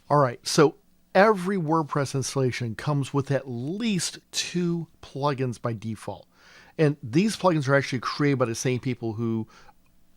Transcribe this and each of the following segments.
All right, so every WordPress installation comes with at least 2 plugins by default. And these plugins are actually created by the same people who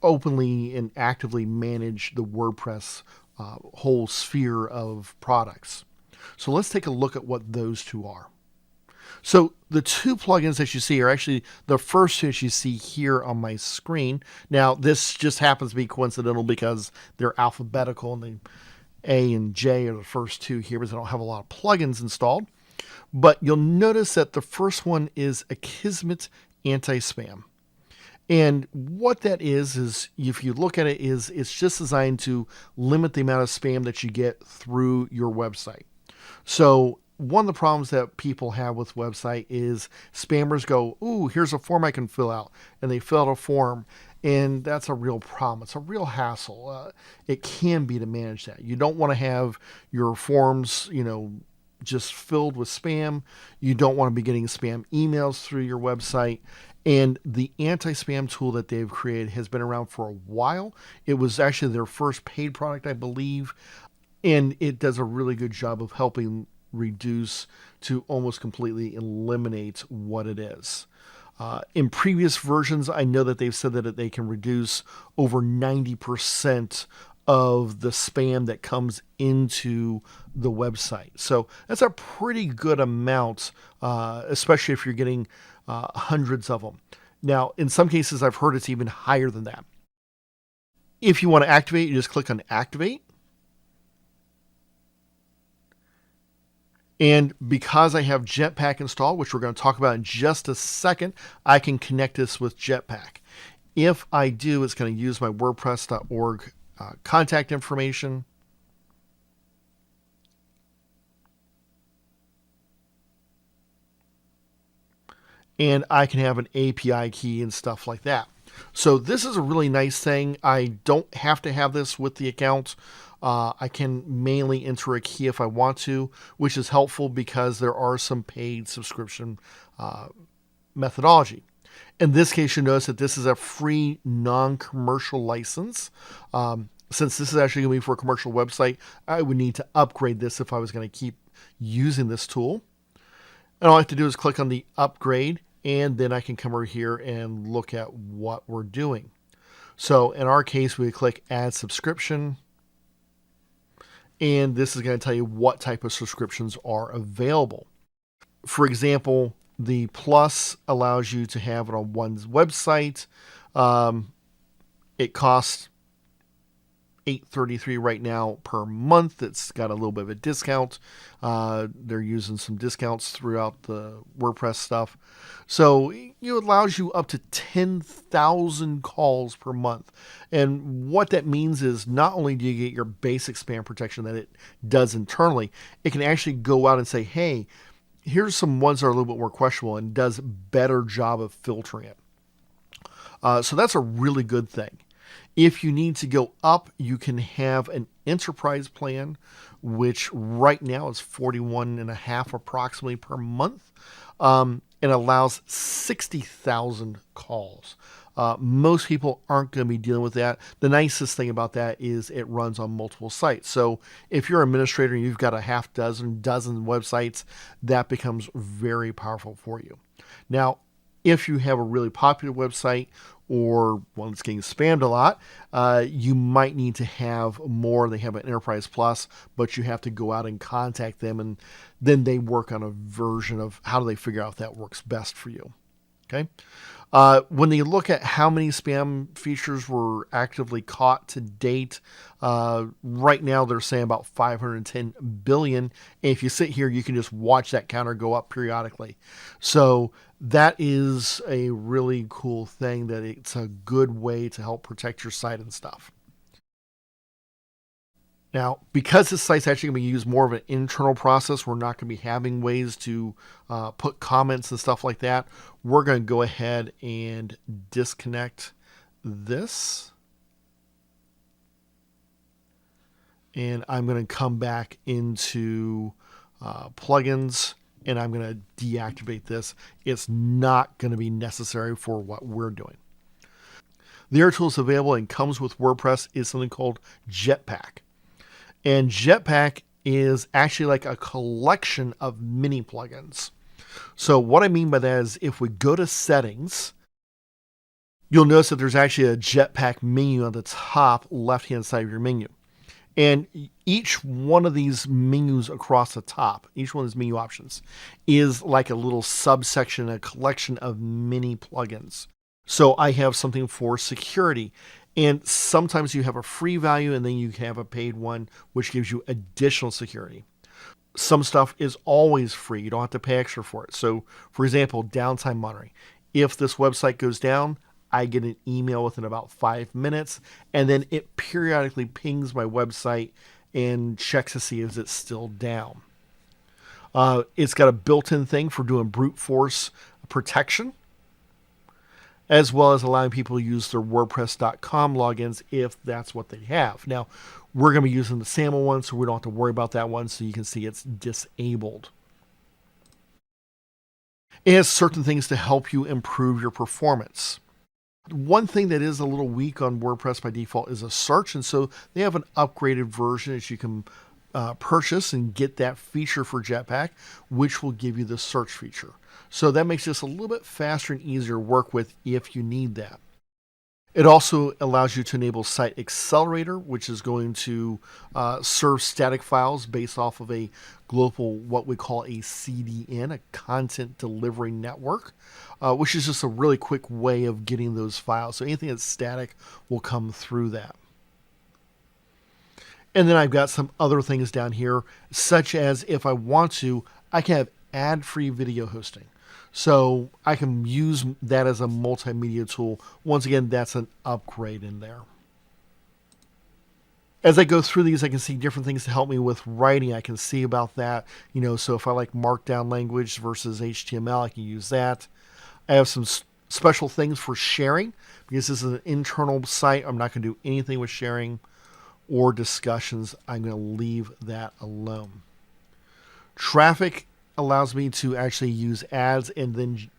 openly and actively manage the WordPress whole sphere of products. So let's take a look at what those two are. So the 2 plugins that you see are actually the first 2 that you see here on my screen. Now, this just happens to be coincidental because they're alphabetical and the A and J are the first 2 here because I don't have a lot of plugins installed. But you'll notice that the first one is Kismet Anti-Spam. And what that is if you look at it, it's just designed to limit the amount of spam that you get through your website. So one of the problems that people have with website is spammers go, ooh, here's a form I can fill out. And they fill out a form. And that's a real problem. It's a real hassle. It can be to manage that. You don't want to have your forms, just filled with spam. You don't want to be getting spam emails through your website. And the anti-spam tool that they've created has been around for a while. It was actually their first paid product, I believe. And it does a really good job of helping reduce to almost completely eliminate what it is. In previous versions, I know that they've said that they can reduce over 90% of the spam that comes into the website. So that's a pretty good amount, especially if you're getting hundreds of them. Now, in some cases, I've heard it's even higher than that. If you want to activate, you just click on Activate. And because I have Jetpack installed, which we're going to talk about in just a second, I can connect this with Jetpack. If I do, it's going to use my WordPress.org contact information. And I can have an API key and stuff like that. So this is a really nice thing. I don't have to have this with the account. I can mainly enter a key if I want to, which is helpful because there are some paid subscription methodology. In this case, you'll notice that this is a free non-commercial license. Since this is actually going to be for a commercial website, I would need to upgrade this if I was going to keep using this tool. And all I have to do is click on the upgrade, and then I can come over here and look at what we're doing. So in our case, we click Add Subscription. And this is going to tell you what type of subscriptions are available. For example, the Plus allows you to have it on one's website. It costs $8.33 right now per month. It's got a little bit of a discount. They're using some discounts throughout the WordPress stuff. So it allows you up to 10,000 calls per month. And what that means is not only do you get your basic spam protection that it does internally, it can actually go out and say, hey, here's some ones that are a little bit more questionable, and does a better job of filtering it. So that's a really good thing. If you need to go up, you can have an enterprise plan, which right now is $41.50 approximately per month. It allows 60,000 calls. Most people aren't going to be dealing with that. The nicest thing about that is it runs on multiple sites. So if you're an administrator and you've got a half dozen websites, that becomes very powerful for you. Now, if you have a really popular website or one that's getting spammed a lot, you might need to have more. They have an Enterprise Plus, but you have to go out and contact them, and then they work on a version of how do they figure out if that works best for you. Okay. When they look at how many spam features were actively caught to date, right now they're saying about 510 billion. And if you sit here, you can just watch that counter go up periodically. So that is a really cool thing, that it's a good way to help protect your site and stuff. Now, because this site's actually going to use more of an internal process, we're not going to be having ways to put comments and stuff like that. We're going to go ahead and disconnect this. And I'm going to come back into plugins, and I'm going to deactivate this. It's not going to be necessary for what we're doing. The other tool that's available and comes with WordPress is something called Jetpack. And Jetpack is actually like a collection of mini plugins. So what I mean by that is if we go to settings, you'll notice that there's actually a Jetpack menu on the top left-hand side of your menu. And each one of these menus across the top, each one of these menu options, is like a little subsection, a collection of mini plugins. So I have something for security. And sometimes you have a free value and then you have a paid one, which gives you additional security. Some stuff is always free. You don't have to pay extra for it. So, for example, downtime monitoring. If this website goes down, I get an email within about 5 minutes, and then it periodically pings my website and checks to see if it's still down. It's got a built-in thing for doing brute force protection, as well as allowing people to use their WordPress.com logins if that's what they have. Now, we're going to be using the SAML one, so we don't have to worry about that one, so you can see it's disabled. It has certain things to help you improve your performance. One thing that is a little weak on WordPress by default is a search, and so they have an upgraded version that you can purchase and get that feature for Jetpack, which will give you the search feature. So that makes this a little bit faster and easier to work with if you need that. It also allows you to enable Site Accelerator, which is going to serve static files based off of a global, what we call a CDN, a content delivery network, which is just a really quick way of getting those files. So anything that's static will come through that. And then I've got some other things down here, such as if I want to, I can have ad-free video hosting. So I can use that as a multimedia tool. Once again, that's an upgrade in there. As I go through these, I can see different things to help me with writing. I can see about that. So if I like markdown language versus HTML, I can use that. I have some special things for sharing because this is an internal site. I'm not going to do anything with sharing or discussions. I'm going to leave that alone. Traffic allows me to actually use ads and then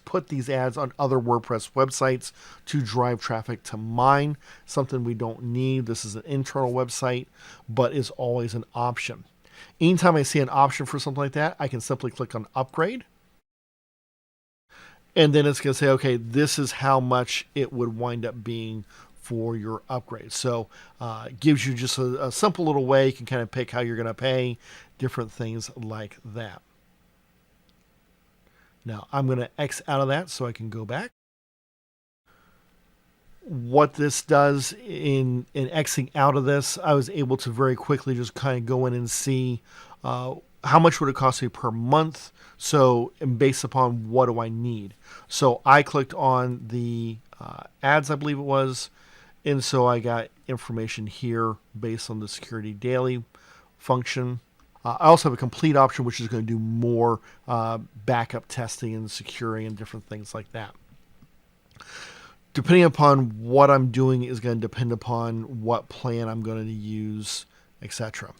put these ads on other WordPress websites to drive traffic to mine, something we don't need. This is an internal website, but is always an option. Anytime I see an option for something like that, I can simply click on upgrade. And then it's going to say, okay, this is how much it would wind up being for your upgrade. So it gives you just a simple little way. You can kind of pick how you're going to pay, different things like that. Now, I'm going to X out of that so I can go back. What this does in Xing out of this, I was able to very quickly just kind of go in and see how much would it cost me per month. So, and based upon what do I need. So I clicked on the ads, I believe it was. And so I got information here based on the security daily function. I also have a complete option, which is going to do more backup testing and securing and different things like that. Depending upon what I'm doing is going to depend upon what plan I'm going to use, etc.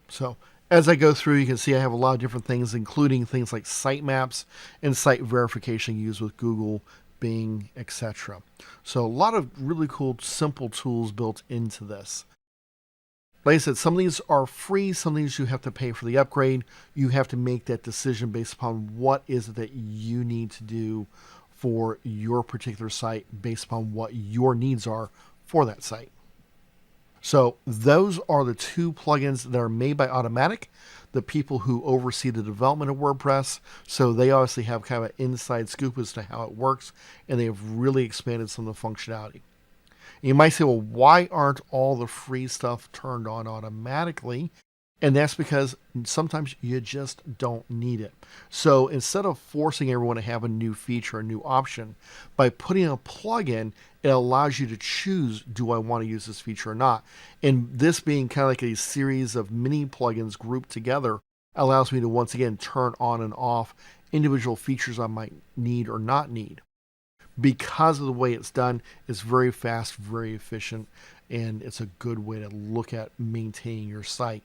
So as I go through, you can see I have a lot of different things, including things like sitemaps and site verification used with Google, Bing, etc. So a lot of really cool, simple tools built into this. Like I said, some of these are free, some of these you have to pay for the upgrade. You have to make that decision based upon what is it that you need to do for your particular site based upon what your needs are for that site. So those are the two plugins that are made by Automatic, the people who oversee the development of WordPress. So they obviously have kind of an inside scoop as to how it works, and they have really expanded some of the functionality. You might say, well, why aren't all the free stuff turned on automatically? And that's because sometimes you just don't need it. So instead of forcing everyone to have a new feature, a new option, by putting a plugin, it allows you to choose, do I want to use this feature or not? And this being kind of like a series of mini plugins grouped together allows me to once again turn on and off individual features I might need or not need. Because of the way it's done, it's very fast, very efficient, and it's a good way to look at maintaining your site.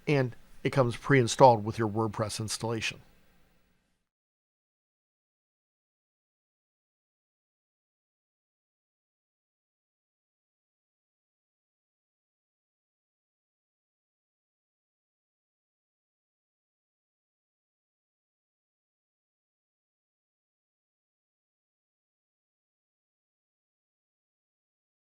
And it comes pre-installed with your WordPress installation.